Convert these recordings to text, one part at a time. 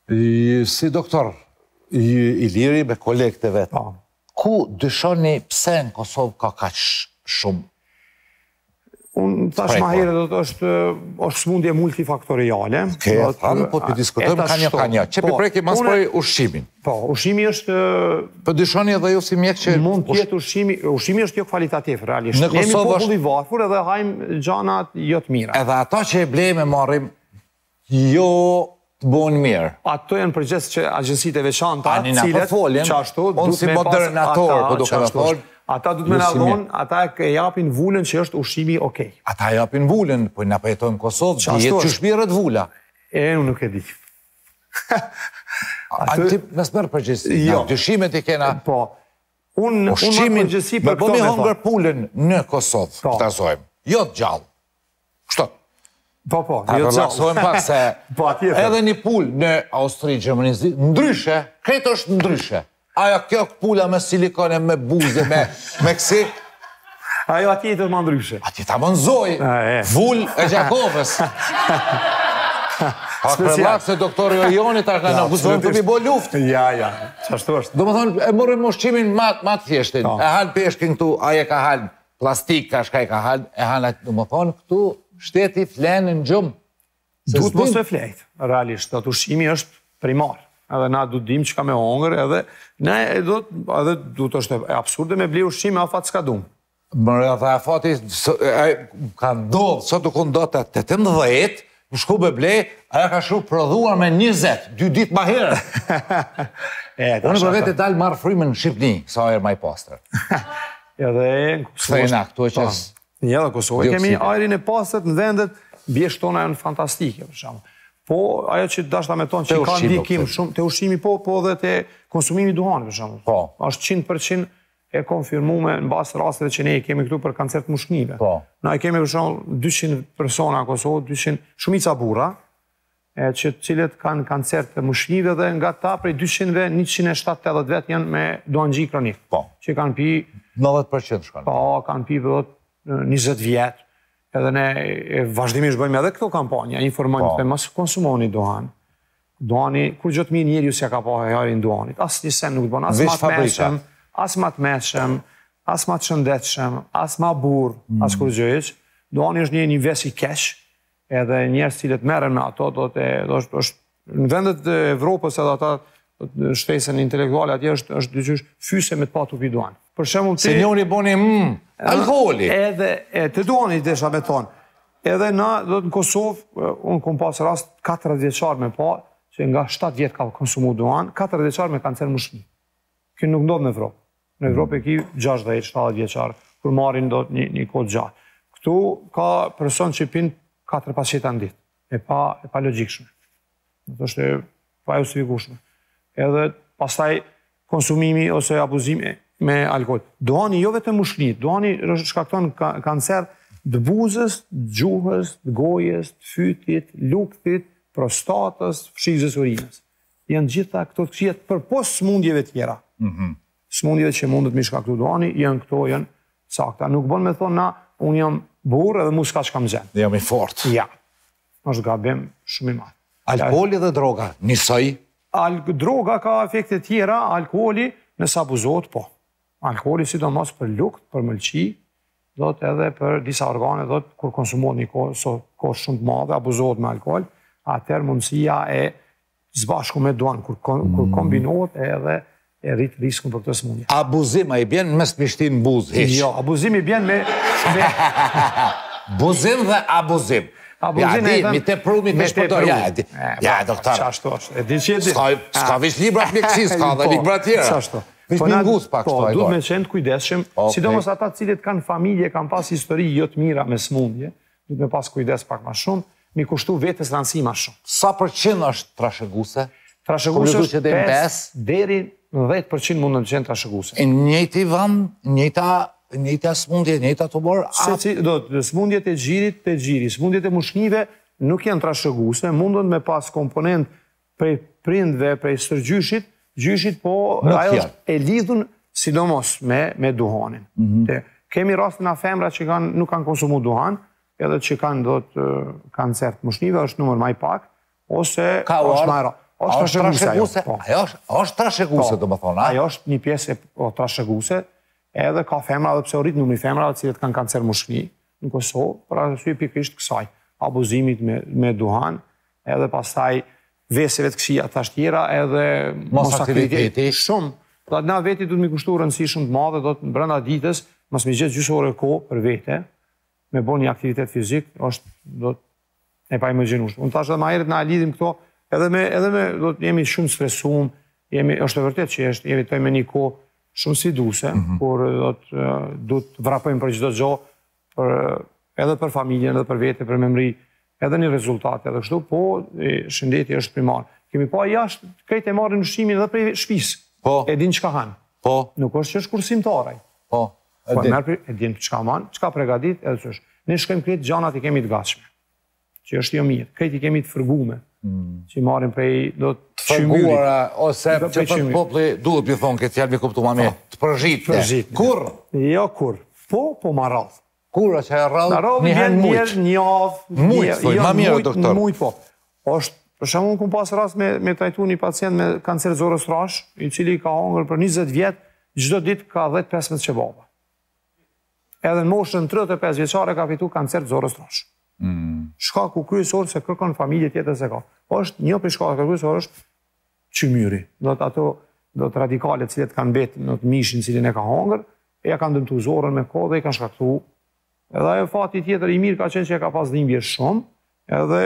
Si doktor, i liri me kolegët e vetë, ku dyshoni pse në Kosovë ka kaq shumë? Unë tash ma herë do të është smundje multifaktoriale. Thanë, po të diskutojmë ka një. Që për preki mas për ushqimin? Po, ushqimi është... Për dyshoni edhe ju si mjek që... Mund tjetë ushqimi është jo kvalitativ, realisht. Në Kosovë është... Nemi populli varfur edhe hajmë gjanat jo të mira. Edhe ata që e blejme marrim, jo të bojnë mirë. Ato janë përgjes që agjensit e veçanta, cilët qashtu... Unë si modernator, po duke në folë, ata du të me në dhonë, ata e japin vullën që është ushqimi okej. Ata japin vullën, po në përjetojnë Kosovë, që jetë që shpirët vulla. Unë nuk e di. Nësë mërë përgjësi, dyshimet i kena... Po, unë mërë përgjësi për këto me thonë. Me bëmi hongër pullën në Kosovë, të azojmë. Jo të gjallë. Kështot. Po, jo të gjallë. A relaksojmë pak se edhe një pullë në Austri, Gjermani, ndryshe, kretë është ndryshe. Aja kjo pula me silikone, me buze, me kësi. Ajo ati e të më ndryshe. Ati ta më nëzoj, vull e Gjakovës. Pak relak se doktori Ojoni ta ka në guzojnë të mi bo luft. Ja, qashtu është. Do më thonë, e morim ushqimin ma të thjeshtin. E halë peshkin këtu, aje ka halë plastik, ka shka e ka halë, e halë, do më thonë, këtu shteti flenë në gjumë. Duhet mos të flejtë, realisht, atë ushqimi është primar. Edhe na du dim që ka me hongër, edhe ne du të është absurde me ble ushqime, a fatë s'ka dumë. Mërë dhe a fati, ka ndodhë, sot u këndot të 18, më shku me ble, aja ka shku prodhuar me 20, 2 ditë ma herë. Unë për vetë e dalë marë frimën në Shqipni, sa ajer maj pastër. Edhe në Kosovë... Një dhe Kosovë, kemi ajerin e pastët në vendet, bjeshtë tona e në fantastike, për shumë. Po, ajo që dashta me tonë që ka ndikim shumë, të ushqimi po dhe të konsumimi duhani, për shumë. Po. Ashtë 100% e konfirmume në basë rasteve që ne kemi këtu për kancert mushknive. Po. Na kemi për shumë 200 persona në Kosovë, 200 shumica bura, që cilët kanë kancert të mushknive dhe nga ta prej 200-ve, 170 vetë janë me duanxhi kronik. Po. Që kanë pi... 90% shkanë. Po, kanë pi për 20 vjetë. Edhe ne vazhdimisht bëjmë edhe këto kampanja, informojmë të mos konsumoni duhan. Duhani, kur gjëtë mirë njeri ju se ka pa hajarin duhanit, asë një sen nuk të bënë, asë ma të meshëm, asë ma të meshëm, asë ma të shëndetëshëm, asë ma burë, asë kur gjëjq. Duhani është një ves i kesh, edhe njerës cilët meren me ato, në vendet e Evropës edhe ata shtesën intelektuale atje është dyqysh fyse me të patu pi duhan. Për shemull ti... Se njoni boni alkoholi. Edhe të duhani desha me tonë. Edhe na, do të në Kosovë, unë kom pasë rast 4 vjeqarë me pa, që nga 7 vjetë ka konsumu duhan, 4 vjeqarë me kancer mushni. Kënë nuk ndodhë në Evropë. Në Evropë e ki 60-7 vjeqarë, kur marin do të një kodë gjatë. Këtu ka person që pinë 4-5 qita në ditë. E pa logikshme. Në është pa justifikushme. Edhe pastaj konsumimi ose abuzimi me alkohol. Duhani jo vetëm mushnit, duhani shkakton kancer të buzës, të gjuhës, të gojës, të fytit, luktit, prostatës, fshizës urinës. Janë gjitha këto të këshjet për pos smundjeve tjera. Smundjeve që mundet me shkaktu duhani, janë këto, janë sakta. Nuk bon me thonë na, unë jam burë edhe mu s'ka që kam zenë. Dhe jam i fort. Ja, është gabim shumë i madh. Alkoholi dhe droga, njësoj? Droga ka efekte tjera, alkoholi nësë abuzohet, po. Alkoholi sidomos për lukt, për mëlqi, do të edhe për disa organe, do të kur konsumohet një kohë shumë të madhe, abuzohet me alkohol, atër mundësia e zbashku me duan, kur kombinohet edhe e rritë riskun për këtë smundje. Abuzim, a i bjen mes mishtin buz, heq? Jo, abuzim i bjen me... Buzim dhe abuzim. Ja, di, mi te pru, mi te shpërdor. Ja, doktor. Qashtu është. E di që e di. Ska vish libra të mjekësi, ska dhe libra tjera. Qashtu. Vish mingus pak shto e duhet me qenë të kujdeshëm, sidomos ata cilët kanë familje, kanë pas histori jo të mira me smundje, duhet me pas kujdes pak ma shumë, mi kushtu vetës rëndësi ma shumë. Sa përqind është trashëguse? Trashëguse është 5 deri në 10% mundën të qenë trashëguse. E njëti vënd, njëta smundje, njëta tumor? Smundjet e gjirit të gjiri, smundjet e mushnive nuk janë trashëguse, mundën me pas komponent prej prindve, prej sërgjyshit, gjyshit po ajo e lidhun sidomos me duhanin. Kemi rastin a femra që nuk kanë konsumu duhan, edhe që kanë kancer të mushnive, është numër maj pak, ose është majra. është trashëguse ajo. Ajo është trashëguse, do më thonë, a? Ajo është një pjesë trashëguse, edhe ka femra dhe pse u rrit numri femrave të cilët kanë kancer mushki në Kosovë, për arsye pikërisht kësaj, abuzimit me duhan, edhe pastaj veseve të këqija tash tjera, edhe mos aktiviteti shumë. Do të na veti duhet mi kushtu rëndësi shumë të madhe, do të brenda ditës, mos mi gjetë gjysmë ore kohë për vete, me bën një aktivitet fizik, do të e pa imagjinuar. Unë tash edhe më herët na lidhim këto, edhe me do të jemi shumë stresuar, është e vërtetë që jetojmë me një kohë shumë sfiduese, kur do të vrapojmë për çdo gjë, edhe për familjen, edhe për vete, për memri, edhe një rezultat, edhe kështu, po shëndeti është primar. Kemi pa jashtë, krejt e marrin ushqimin edhe prej shtëpisë. Po. E din çka han. Po. Nuk është që është kursimtaraj. Po. E din çka man, çka përgatit, edhe ç'është. Ne shkojmë krejt gjanat i kemi të gatshme. Që është jo mirë. Krejt i kemi të fërgume. Që i marrin prej do të fërguara, ose që për populli duhet mi thonë këtë fjalë mi kuptu ma mirë. Të përgjitne. Kur? Jo kur. Po ma radh. Kur që e radh një herë mujt? Një javë. Mujt, thuj, ma mirë, doktor. Mujt, po. Është, për shembull, ku pas rast me trajtu një pacient me kancer zorës trash, i cili ka hongër për 20 vjet, çdo ditë ka 10-15 çebaba. Edhe në moshën 35 vjeçare ka fitu kancer zorës trash. Shkaku kryesor se kërkon familje tjetër se ka. Është një prej shkakeve kryesor është çmyri. Do të radikalet cilët kanë betë në të mishin cilin e ka hongër, e ja kanë dëmtu zorën me kohë dhe i kanë shkaktu. Edhe ajo fati tjetër i mirë ka qenë që e ka pas dhimbje shumë, edhe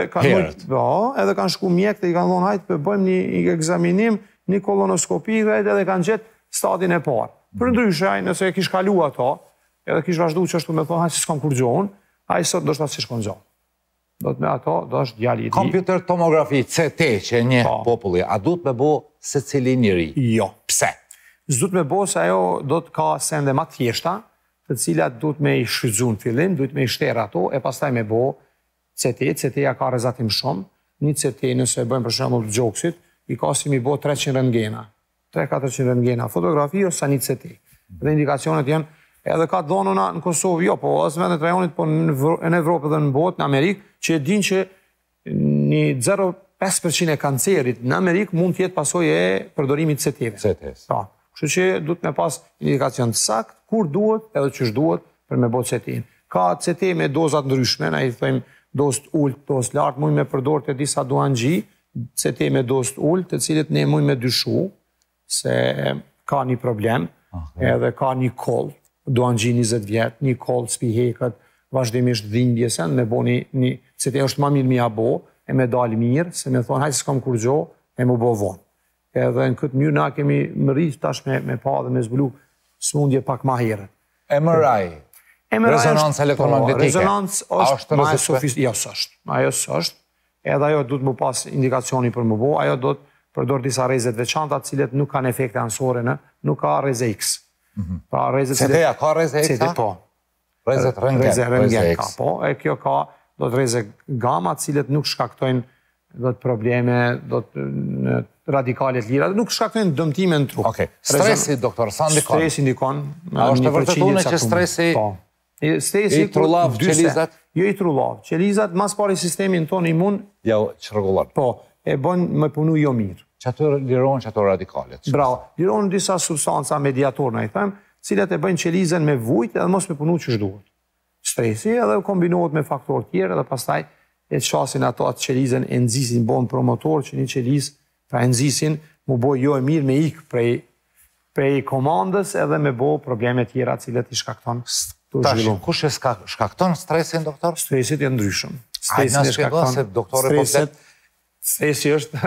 kanë shku mjekët dhe i kanë thonë hajtë bëjmë një ekzaminim, një kolonoskopi dhe edhe kanë gjetë stadin e parë. Për ndryshe, nëse e kish kalu ato, edhe kish vazhdu që është me thonë hajtë si s'kam kur gjohën, hajtë sot do shta si shkon gjohën. Do të me ato, do është djali i di. Computer tomografi, CT që një populli, a duhet me bo se cili njëri? Jo. Pse? S'duhet me bo se ajo do të ka sende ma thjeshta, të cilat duhet me i shfrytzu në fillim, duhet me i shterë ato, e pastaj me bo CT, CT-ja ka rezatim shumë, një CT nëse bëjmë për shembull të gjoksit, i ka si mi bo 300 rentgena, 300-400 rentgena, fotografi ose një CT. Dhe indikacionet janë, edhe ka dhonuna në Kosovë, jo, po as vendet rajonit, po në Evropë dhe në botë, në Amerikë, që e din që një 0,5% e kancerit në Amerikë mund të jetë pasojë e përdorimit CT-ve. CT-s. Kështu që duhet me pas indikacion të sakt, kur duhet edhe ç'është duhet për me bërë CT-in. Ka CT me dozat ndryshme, na i thojmë dozë të ulët, dozë lartë, mund me përdorë të disa duangji, CT me dozë të ulët, të cilët ne mund me dyshu se ka një problem, edhe ka një koll, duangji 20 vjet, një koll spihekët, vazhdimisht dhimbjesen, me bo një CT është ma mirë mi a bo, e me dalë mirë, se me thonë hajtë s'kam kur gjo, e mu bo vonë. Edhe në këtë mënyrë na kemi mërit tash me pa dhe me zbulu smundje pak ma herët. MRI, rezonancë elektromagnetike. Rezonancë është ma e sofistikë. Jo, s'është. Ajo s'është. Edhe ajo du të mu pas indikacioni për mu bo. Ajo do të përdor disa rezet veçanta, cilet nuk kanë efekte ansore nuk ka reze X. CT-ja ka reze X? CT, po. Rezet rentgen ka, po. E kjo ka do të reze gamma, cilet nuk shkaktojnë do të probleme, do të radikalet lira, nuk shkaktojnë dëmtime në trup. Okej, stresi, doktor, sa ndikon? Stresi ndikon. A është të vërtetune që stresi i trullav qelizat? Jo i trullav. Qelizat, mas pari sistemin ton imun... Jo, që regullon. Po, e bën me punu jo mirë. Që ato lirohen që ato radikalet? Bravo. Lirohen disa substanca mediator, në i them, cilat e bëjnë qelizën me vujt edhe mos me punu që shduhet. Stresi edhe kombinohet me faktor tjerë edhe pastaj e qasin ato atë qelizën e nëzisin bon promotor që një qeliz pra e nëzisin mu boj jo e mirë me ikë prej komandës edhe me bo probleme tjera cilet i shkakton të zhvillu. Kush e shkakton stresin, doktor? Stresit e ndryshëm. Stresin e shkakton. Stresi është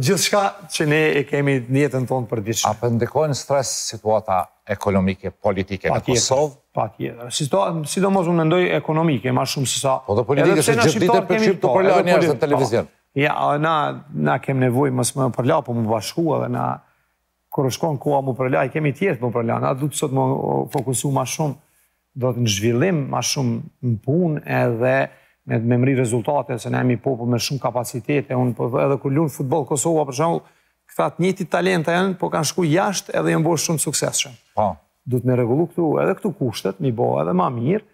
gjithë shka që ne e kemi njetën tonë për diçka. A pëndikojnë stres situata ekonomike, politike në Kosovë? Pa tjetër. Sidomos unë mendoj ekonomike, ma shumë se sa... Po dhe politike se gjithë ditë për qypë të përla njerës në televizion. Ja, na kem nevoj mësë më përla, po më bashku edhe na... Kërë shkon koha më përla, i kemi tjetë më përla. Na du të sot më fokusu ma shumë, do të në zhvillim, ma shumë në punë edhe me mri rezultate, se ne jemi popull me shumë kapacitete. Unë edhe kur lunë futbol Kosova, për shumë, këta të njëti talenta janë, po kanë shku jashtë edhe janë bërë shumë suksesshëm. Du të me regullu këtu, edhe këtu kushtet, mi bo edhe ma mirë,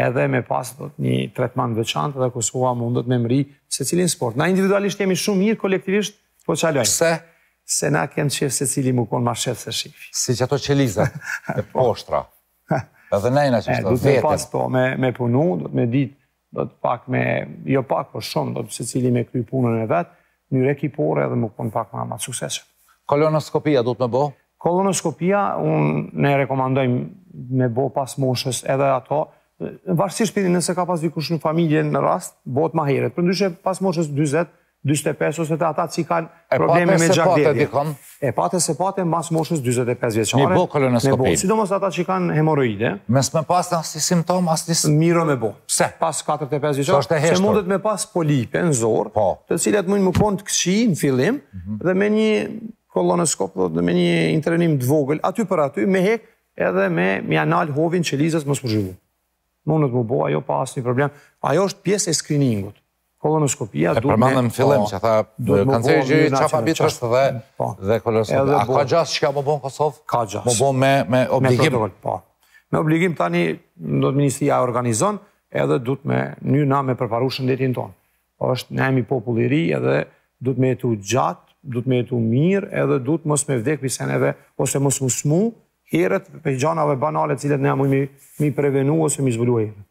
edhe me pas një tretman veçantë, edhe Kosova mundët me mri se cilin sport. Na individualisht jemi shumë mirë, kolektivisht Po qalojnë. Pse? Se na kemë qef se cili mu konë ma shef se shifi. Si që ato qelizat e poshtra. Edhe nejna që shto, Du të vetëm. pas po me punu, do të me dit, do të pak me, jo pak, po shumë, do të se cili me kry punën e vetë, një ekipore edhe mu konë pak ma suksesshëm. Kolonoskopia du të me bo? Kolonoskopia, unë ne rekomandojmë me bo pas moshës edhe ato, varësisht për nëse ka pas dikush në familje në rast, bëhet ma heret. Për ndryshe pas moshës 20, 25 ose të ata që kanë probleme me gjakdedje. E pate se pate mas moshës 25 vjeçare. Mi bo kolonoskopi. Sidomos ata që kanë hemoroide. Mes me pas në si simptom, as një... Miro me bo. Pse? Pas 45 vjeçare. Se mundet me pas polipe në zorë, të cilat mund më konë të këqi në fillim, dhe me një kolonoskop dhe me një intervenim të vogël, aty për aty, me hek edhe me anal hovin qelizës mos më zhvillu. Mundet më bo, ajo pa asë një problem. Ajo është pjesë e screeningut. Kolonoskopia... E përmandëm në fillim që tha kanceri gjyri qafabitrës dhe kolonoskopia. A ka gjas që ka më bo në Kosovë? Ka gjas. Më bo me obligim? Me obligim tani do të ministria organizon edhe du të me një na me përparu shëndetin tonë. është ne jemi popull i ri edhe du të me jetu gjatë, du të me jetu mirë edhe du të mos me vdek për seneve ose mos mu smu herët për gjanave banale cilet ne mi prevenu ose mi zbulu herët.